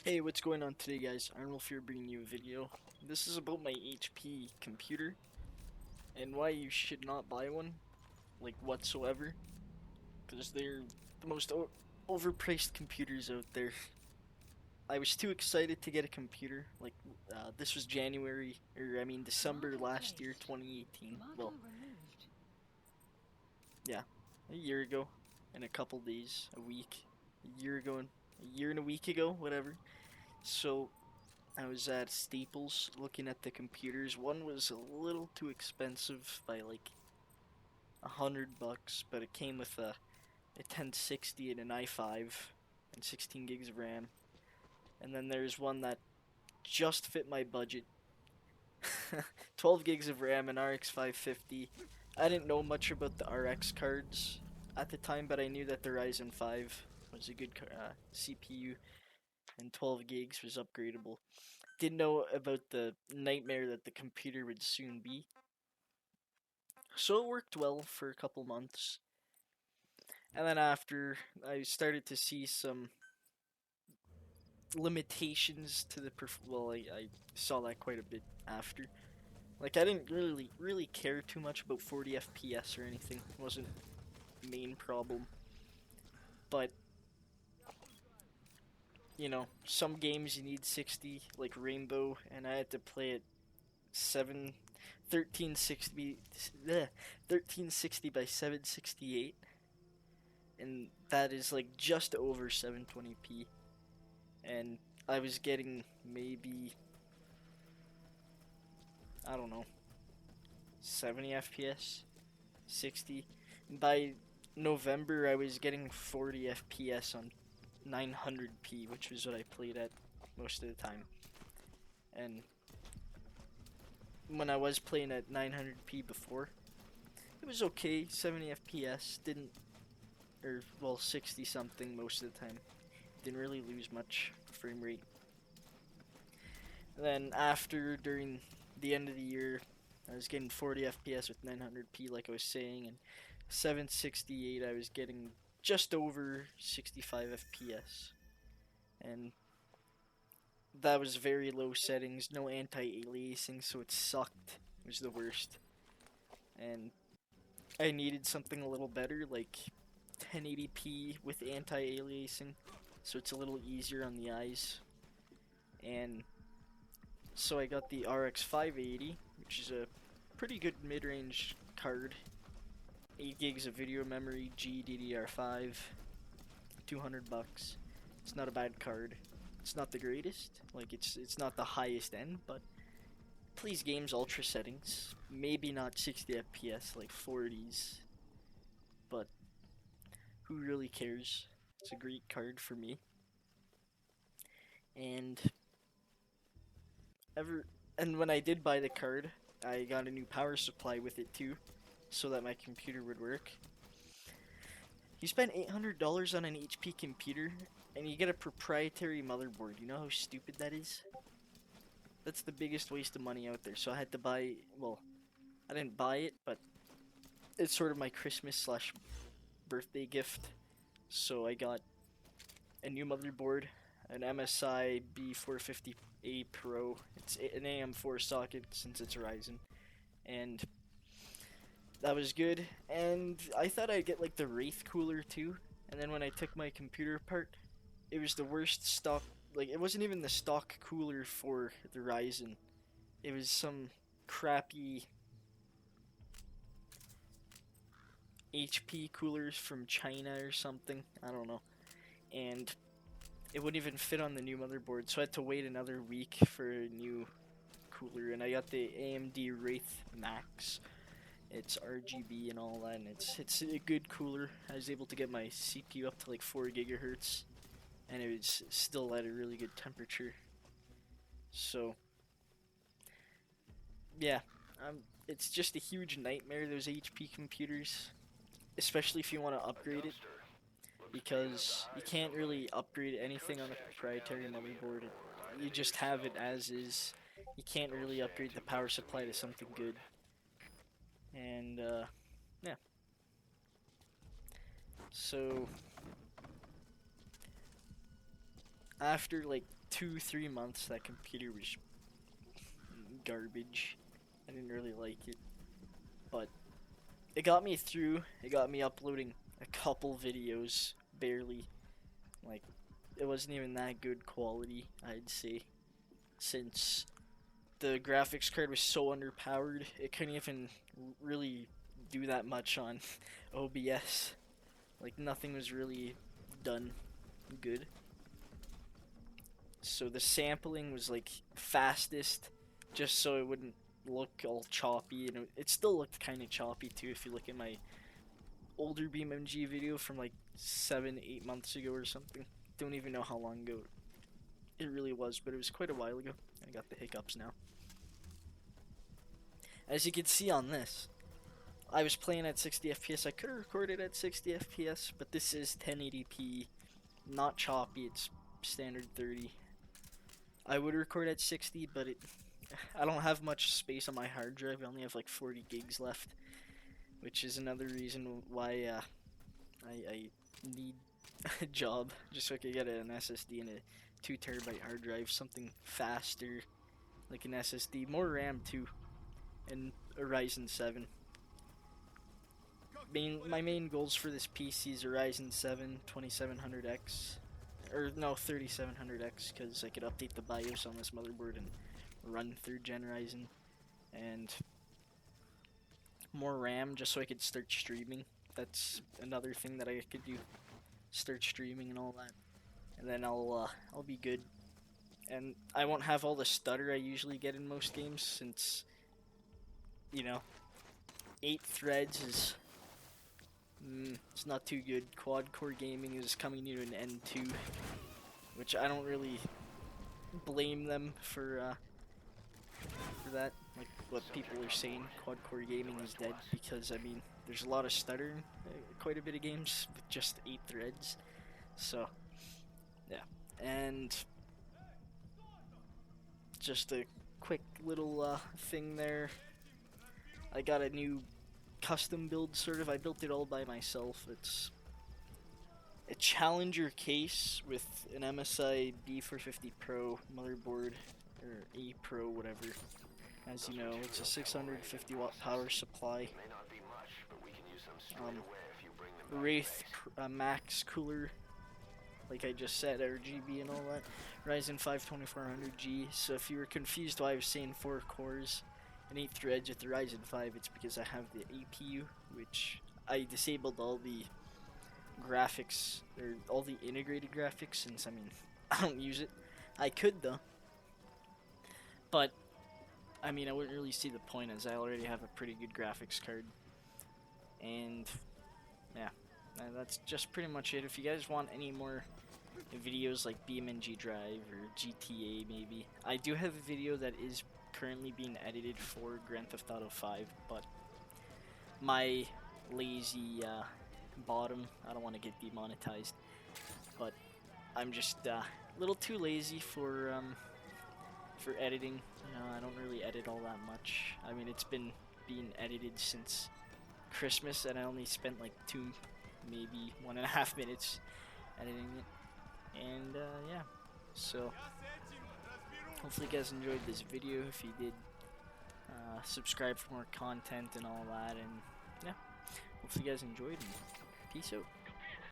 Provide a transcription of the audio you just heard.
Hey, what's going on today, guys? Arnold here bringing you a video. This is about my HP computer and why you should not buy one, like whatsoever, because they're the most overpriced computers out there. I was too excited to get a computer. This was January, or I mean December last year, 2018. Well, yeah, a year ago, and a couple days, a week, a year ago, and a year and a week ago, whatever. So I was at Staples looking at the computers. One was a little too expensive by like $100, but it came with a 1060 and an i5 and 16 gigs of RAM. And then there's one that just fit my budget. 12 gigs of RAM and RX 550. I didn't know much about the RX cards at the time, but I knew that the Ryzen 5 was a good CPU and 12 gigs was upgradable. Didn't know about the nightmare that the computer would soon be. So it worked well for a couple months. And then after, I started to see some limitations to the I saw that quite a bit after. Like, I didn't really care too much about 40 FPS or anything. It wasn't the main problem. But, you know, some games you need 60, like Rainbow, and I had to play it 7 1360 1360 by 768, and that is like just over 720p, and I was getting maybe, I don't know, 70 FPS, 60. By November I was getting 40 FPS on 900p, which was what I played at most of the time. And when I was playing at 900p before, it was okay. 70 FPS, didn't, or well, 60 something most of the time. Didn't really lose much frame rate. And then after, during the end of the year, I was getting 40 FPS with 900p, like I was saying, and 768 I was getting just over 65 FPS. And that was very low settings, no anti-aliasing, so it sucked. It was the worst. And I needed something a little better, like 1080p with anti-aliasing, so it's a little easier on the eyes. And so I got the RX 580, which is a pretty good mid-range card. 8 gigs of video memory, GDDR5, $200. It's not a bad card. It's not the greatest, like it's not the highest end, but plays games ultra settings. Maybe not 60 FPS, like 40s, but who really cares? It's a great card for me. And when I did buy the card, I got a new power supply with it too, so that my computer would work. You spend $800 on an HP computer, and you get a proprietary motherboard. You know how stupid that is? That's the biggest waste of money out there. So I had to buy, well, I didn't buy it, but it's sort of my Christmas slash birthday gift. So I got a new motherboard, an MSI B450 A Pro. It's an AM4 socket since it's Ryzen, and that was good. And I thought I'd get like the Wraith cooler too. And then when I took my computer apart, it was the worst stock. Like, it wasn't even the stock cooler for the Ryzen. It was some crappy HP coolers from China or something. I don't know. And it wouldn't even fit on the new motherboard, so I had to wait another week for a new cooler. And I got the AMD Wraith Max. It's RGB and all that, and it's a good cooler. I was able to get my CPU up to like 4 gigahertz, and it was still at a really good temperature. So yeah, it's just a huge nightmare, those HP computers, especially if you want to upgrade it, because you can't really upgrade anything on a proprietary motherboard. You just have it as is. You can't really upgrade the power supply to something good. And yeah. So after like 2-3 months, that computer was garbage. I didn't really like it, but it got me through. It got me uploading a couple videos, barely. Like, it wasn't even that good quality, I'd say, since the graphics card was so underpowered. It couldn't even really do that much on OBS. Like, nothing was really done good. So the sampling was like fastest, just so it wouldn't look all choppy, and it still looked kind of choppy too if you look at my older BeamNG video from like 7-8 months ago or something. Don't even know how long ago it really was, but it was quite a while ago. I got the hiccups now. As you can see on this, I was playing at 60 FPS. I could have recorded at 60 FPS, but this is 1080p, not choppy. It's standard 30. I would record at 60, but I don't have much space on my hard drive. I only have like 40 gigs left, which is another reason why I need a job, just so I could get an SSD and a 2TB hard drive, something faster, like an SSD, more RAM too, and a Ryzen 7. My main goals for this PC is a Ryzen 7 2700X, or no, 3700X, because I could update the BIOS on this motherboard and run 3rd gen Ryzen, and more RAM just so I could start streaming. That's another thing that I could do, start streaming and all that, and then I'll be good, and I won't have all the stutter I usually get in most games, since, you know, 8 threads is it's not too good. Quad core gaming is coming to an end too, which I don't really blame them for that. Like what people are saying, quad core gaming is dead, because I mean there's a lot of stutter in quite a bit of games with just 8 threads. So yeah, and just a quick little thing there. I got a new custom build, sort of. I built it all by myself. It's a Challenger case with an MSI B450 Pro motherboard, or A Pro, whatever. As you know, it's a 650 watt power supply. Wraith Max cooler, like I just said, RGB and all that. Ryzen 5 2400G. So if you were confused why I was saying 4 cores and 8 threads with the Ryzen 5, it's because I have the APU, which I disabled all the graphics, or all the integrated graphics, since I mean I don't use it. I could though, but I mean I wouldn't really see the point, as I already have a pretty good graphics card. And yeah, that's just pretty much it. If you guys want any more videos like BeamNG Drive or GTA maybe, I do have a video that is currently being edited for Grand Theft Auto 5, but my lazy bottom, I don't want to get demonetized, but I'm just a little too lazy for editing. You know, I don't really edit all that much. I mean, it's been being edited since Christmas, and I only spent like 2, maybe 1.5 minutes editing it. And yeah, so hopefully you guys enjoyed this video. If you did, subscribe for more content and all that, and yeah, hopefully you guys enjoyed, and peace out.